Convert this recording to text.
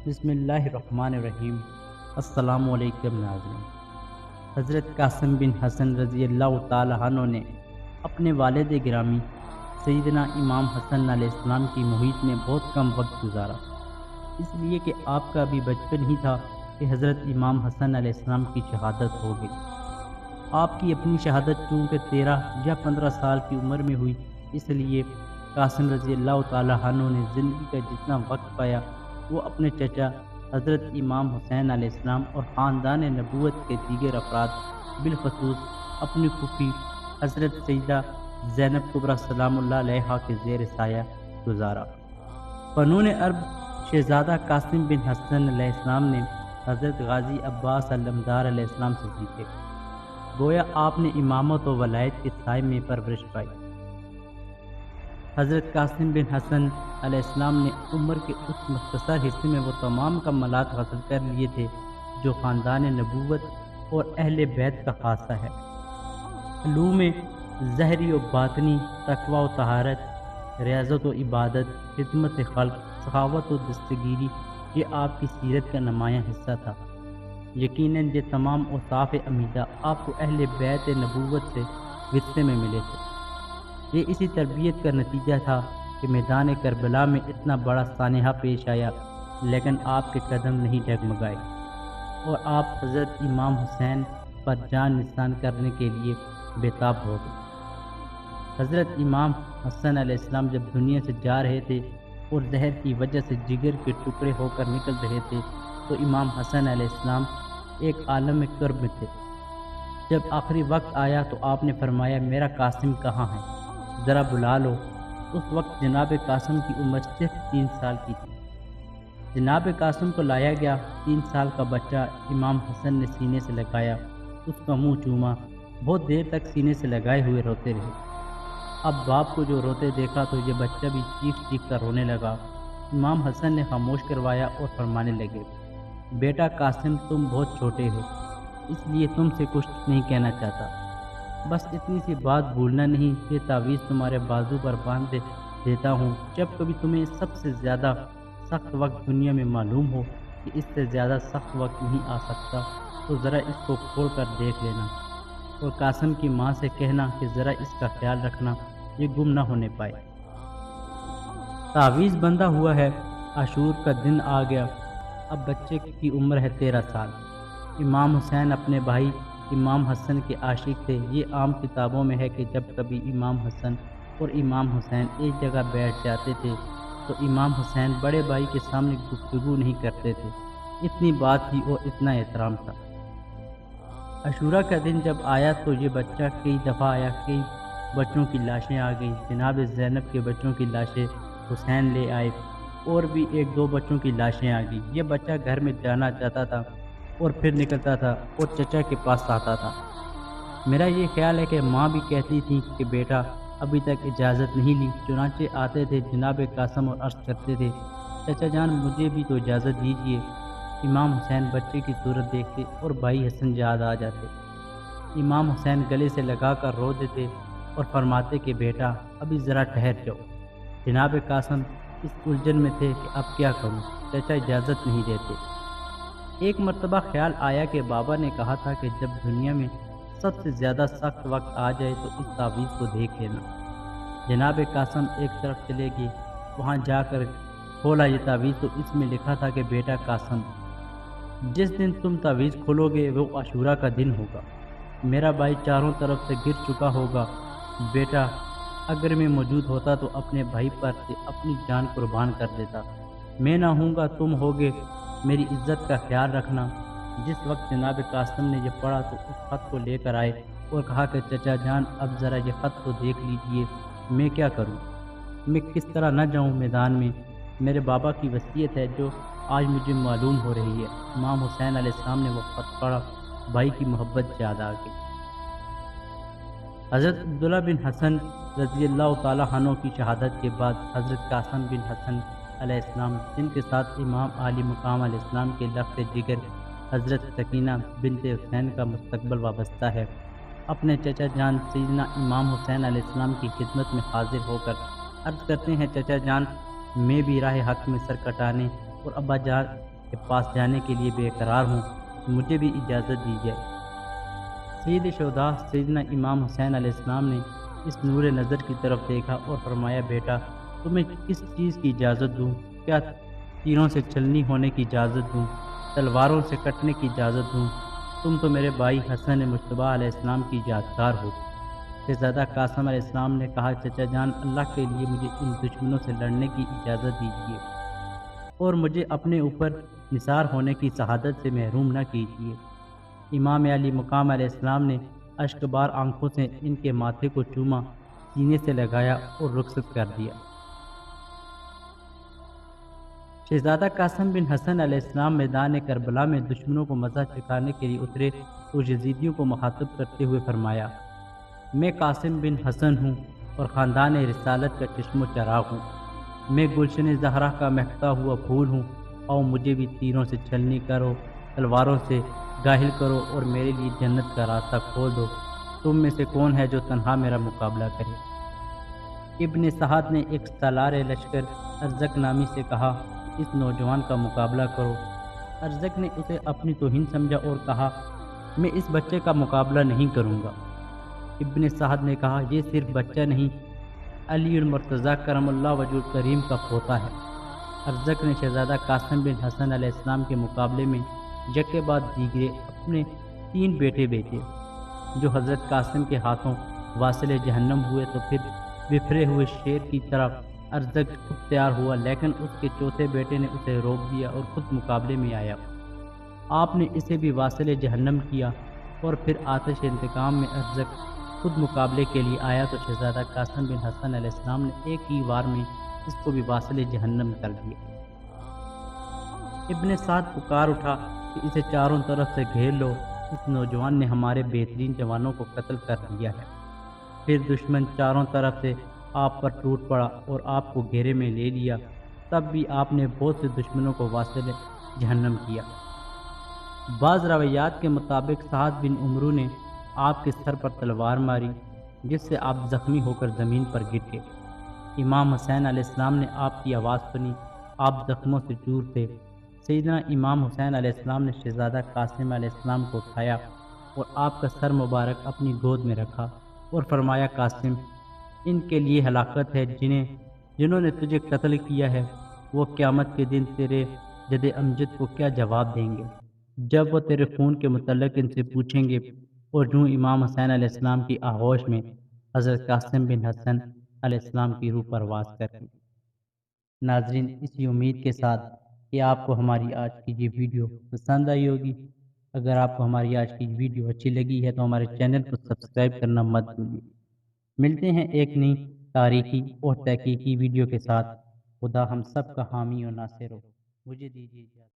بسم اللہ الرحمن الرحیم۔ السلام علیکم ناظرین۔ حضرت قاسم بن حسن رضی اللہ تعالی عنہ نے اپنے والد گرامی سیدنا امام حسن علیہ السلام کی محیط میں بہت کم وقت گزارا، اس لیے کہ آپ کا بھی بچپن ہی تھا کہ حضرت امام حسن علیہ السلام کی شہادت ہو گئی۔ آپ کی اپنی شہادت چونکہ 13 یا 15 سال کی عمر میں ہوئی، اس لیے قاسم رضی اللہ تعالی عنہ نے زندگی کا جتنا وقت پایا وہ اپنے چچا حضرت امام حسین علیہ السلام اور خاندان نبوت کے دیگر افراد، بالخصوص اپنی پھوپھی حضرت سیدہ زینب کبریٰ سلام اللہ علیہا کے زیر سایہ گزارا۔ فنون عرب شہزادہ قاسم بن حسن علیہ السلام نے حضرت غازی عباس علمدار علیہ السلام سے سیکھے، گویا آپ نے امامت و ولایت کے سائے میں پرورش پائی۔ حضرت قاسم بن حسن علیہ السلام نے عمر کے اس مختصر حصے میں وہ تمام کمالات حاصل کر لیے تھے جو خاندان نبوت اور اہل بیت کا خاصہ ہے۔ علوم ظاہری و باطنی، تقوی و طہارت، ریاضت و عبادت، خدمت خلق، سخاوت و دستگیری، یہ آپ کی سیرت کا نمایاں حصہ تھا۔ یقیناً یہ تمام اوصاف امیدہ آپ کو اہل بیت نبوت سے ورثے میں ملے تھے۔ یہ اسی تربیت کا نتیجہ تھا کہ میدان کربلا میں اتنا بڑا سانحہ پیش آیا، لیکن آپ کے قدم نہیں ڈگمگائے اور آپ حضرت امام حسین پر جان نثار کرنے کے لیے بےتاب ہو گئے۔ حضرت امام حسن علیہ السلام جب دنیا سے جا رہے تھے اور زہر کی وجہ سے جگر کے ٹکڑے ہو کر نکل رہے تھے تو امام حسن علیہ السلام ایک عالم کرب میں تھے۔ جب آخری وقت آیا تو آپ نے فرمایا، میرا قاسم کہاں ہے؟ ذرا بلا لو۔ اس وقت جناب قاسم کی عمر صرف 3 سال کی تھی۔ جناب قاسم کو لایا گیا۔ 3 سال کا بچہ امام حسن نے سینے سے لگایا، اس کا منہ چوما، بہت دیر تک سینے سے لگائے ہوئے روتے رہے۔ اب باپ کو جو روتے دیکھا تو یہ بچہ بھی چیخ کر رونے لگا۔ امام حسن نے خاموش کروایا اور فرمانے لگے، بیٹا قاسم، تم بہت چھوٹے ہو، اس لیے تم سے کچھ نہیں کہنا چاہتا، بس اتنی سی بات بھولنا نہیں، یہ تعویذ تمہارے بازو پر باندھ دیتا ہوں، جب کبھی تمہیں سب سے زیادہ سخت وقت دنیا میں معلوم ہو کہ اس سے زیادہ سخت وقت نہیں آ سکتا تو ذرا اس کو کھول کر دیکھ لینا، اور قاسم کی ماں سے کہنا کہ ذرا اس کا خیال رکھنا، یہ گم نہ ہونے پائے۔ تعویذ بندہ ہوا ہے۔ عاشور کا دن آ گیا۔ اب بچے کی عمر ہے 13 سال۔ امام حسین اپنے بھائی امام حسن کے عاشق تھے۔ یہ عام کتابوں میں ہے کہ جب کبھی امام حسن اور امام حسین ایک جگہ بیٹھ جاتے تھے تو امام حسین بڑے بھائی کے سامنے گفتگو نہیں کرتے تھے، اتنی بات تھی اور اتنا احترام تھا۔ عاشورہ کا دن جب آیا تو یہ بچہ کئی دفعہ آیا، کئی بچوں کی لاشیں آ گئیں، جناب زینب کے بچوں کی لاشیں حسین لے آئے، اور بھی 1-2 بچوں کی لاشیں آ گئیں۔ یہ بچہ گھر میں جانا چاہتا تھا اور پھر نکلتا تھا اور چچا کے پاس آتا تھا۔ میرا یہ خیال ہے کہ ماں بھی کہتی تھی کہ بیٹا ابھی تک اجازت نہیں لی، چنانچہ آتے تھے جناب قاسم اور عرض کرتے تھے، چچا جان مجھے بھی تو اجازت دیجیے۔ امام حسین بچے کی صورت دیکھتے اور بھائی حسن یاد آ جاتے۔ امام حسین گلے سے لگا کر رو دیتے اور فرماتے کہ بیٹا ابھی ذرا ٹھہر جاؤ۔ جناب قاسم اس الجھن میں تھے کہ اب کیا کروں، چچا اجازت نہیں دیتے۔ ایک مرتبہ خیال آیا کہ بابا نے کہا تھا کہ جب دنیا میں سب سے زیادہ سخت وقت آ جائے تو اس تعویذ کو دیکھ لینا۔ جناب قاسم ایک طرف چلے گئے، وہاں جا کر کھولا یہ تعویذ تو اس میں لکھا تھا کہ بیٹا قاسم، جس دن تم تعویذ کھولو گے وہ عاشورہ کا دن ہوگا، میرا بھائی چاروں طرف سے گر چکا ہوگا، بیٹا اگر میں موجود ہوتا تو اپنے بھائی پر سے اپنی جان قربان کر دیتا، میں نہ ہوں گا تم ہوگے، میری عزت کا خیال رکھنا۔ جس وقت جناب قاسم نے یہ پڑھا تو اس خط کو لے کر آئے اور کہا کہ چچا جان اب ذرا یہ خط تو دیکھ لیجئے، میں کیا کروں، میں کس طرح نہ جاؤں میدان میں، میرے بابا کی وصیت ہے جو آج مجھے معلوم ہو رہی ہے۔ امام حسین علیہ السلام نے وہ خط پڑھا، بھائی کی محبت یاد آ گئی۔ حضرت عبداللہ بن حسن رضی اللہ تعالی عنہ کی شہادت کے بعد حضرت قاسم بن حسن علیہ السلام، جن کے ساتھ امام عالی مقام علیہ السلام کے لخت جگر حضرت سکینہ بنت حسین کا مستقبل وابستہ ہے، اپنے چچا جان سیدنا امام حسین علیہ السلام کی خدمت میں حاضر ہو کر عرض کرتے ہیں، چچا جان میں بھی راہ حق میں سر کٹانے اور ابا جان کے پاس جانے کے لیے بے قرار ہوں، مجھے بھی اجازت دی جائے۔ سید شہداء سیدنا امام حسین علیہ السلام نے اس نور نظر کی طرف دیکھا اور فرمایا، بیٹا تمہیں کس چیز کی اجازت دوں؟ کیا تیروں سے چلنی ہونے کی اجازت دوں؟ تلواروں سے کٹنے کی اجازت دوں؟ تم تو میرے بھائی حسن مجتبیٰ علیہ السلام کی یادگار ہو۔ شہزادہ قاسم علیہ السلام نے کہا، چچا جان، اللہ کے لیے مجھے ان دشمنوں سے لڑنے کی اجازت دیجیے اور مجھے اپنے اوپر نثار ہونے کی شہادت سے محروم نہ کیجیے۔ امام علی مقام علیہ السلام نے اشکبار آنکھوں سے ان کے ماتھے کو چوما، سینے سے لگایا اور رخصت کر دیا۔ شہزادہ قاسم بن حسن علیہ السلام میدان کربلا میں دشمنوں کو مزہ چکھانے کے لیے اترے تو یزیدیوں کو مخاطب کرتے ہوئے فرمایا، میں قاسم بن حسن ہوں اور خاندان رسالت کا چشم و چراغ ہوں۔ میں گلشن زہرا کا مہکتا ہوا پھول ہوں، اور مجھے بھی تیروں سے چھلنی کرو، تلواروں سے گاہل کرو اور میرے لیے جنت کا راستہ کھول دو۔ تم میں سے کون ہے جو تنہا میرا مقابلہ کرے؟ ابن سعد نے ایک سالار لشکر ارزق نامی سے کہا، اس نوجوان کا مقابلہ کرو۔ ارزق نے اسے اپنی توہین سمجھا اور کہا، میں اس بچے کا مقابلہ نہیں کروں گا۔ ابن سعد نے کہا، یہ صرف بچہ نہیں، علی المرتضیٰ کرم اللہ وجہ کریم کا پوتا ہے۔ ارزق نے شہزادہ قاسم بن حسن علیہ السلام کے مقابلے میں یکے بعد دیگرے اپنے 3 بیٹے بیچے، جو حضرت قاسم کے ہاتھوں واصل جہنم ہوئے تو پھر بکھرے ہوئے شیر کی طرح ارزق خود تیار ہوا، لیکن اس کے چوتھے بیٹے نے اسے روک دیا اور خود مقابلے میں آیا۔ آپ نے اسے بھی واصل جہنم کیا اور پھر آتش انتقام میں ارزق خود مقابلے کے لیے آیا تو شہزادہ قاسم بن حسن علیہ السلام نے ایک ہی وار میں اس کو بھی واصل جہنم کر دیا۔ ابن سعد پکار اٹھا کہ اسے چاروں طرف سے گھیر لو، اس نوجوان نے ہمارے بہترین جوانوں کو قتل کر دیا ہے۔ پھر دشمن چاروں طرف سے آپ پر ٹوٹ پڑا اور آپ کو گھیرے میں لے لیا، تب بھی آپ نے بہت سے دشمنوں کو واصل جہنم کیا۔ بعض روایات کے مطابق سعد بن عمرو نے آپ کے سر پر تلوار ماری، جس سے آپ زخمی ہو کر زمین پر گر گئے۔ امام حسین علیہ السلام نے آپ کی آواز سنی، آپ زخموں سے چور تھے۔ سیدنا امام حسین علیہ السلام نے شہزادہ قاسم علیہ السلام کو اٹھایا اور آپ کا سر مبارک اپنی گود میں رکھا اور فرمایا، قاسم، ان کے لیے ہلاکت ہے جنہوں نے تجھے قتل کیا ہے، وہ قیامت کے دن تیرے جد امجد کو کیا جواب دیں گے جب وہ تیرے خون کے متعلق ان سے پوچھیں گے۔ اور یوں امام حسین علیہ السلام کی آغوش میں حضرت قاسم بن حسن علیہ السلام کی روح پرواز کر گئی۔ ناظرین، اسی امید کے ساتھ کہ آپ کو ہماری آج کی یہ ویڈیو پسند آئی ہوگی۔ اگر آپ کو ہماری آج کی ویڈیو اچھی لگی ہے تو ہمارے چینل کو سبسکرائب کرنا مت بھولیے۔ ملتے ہیں ایک نئی تاریخی اور تحقیقی ویڈیو کے ساتھ۔ خدا ہم سب کا حامی و ناصر ہو۔ مجھے دیجیے اجازت۔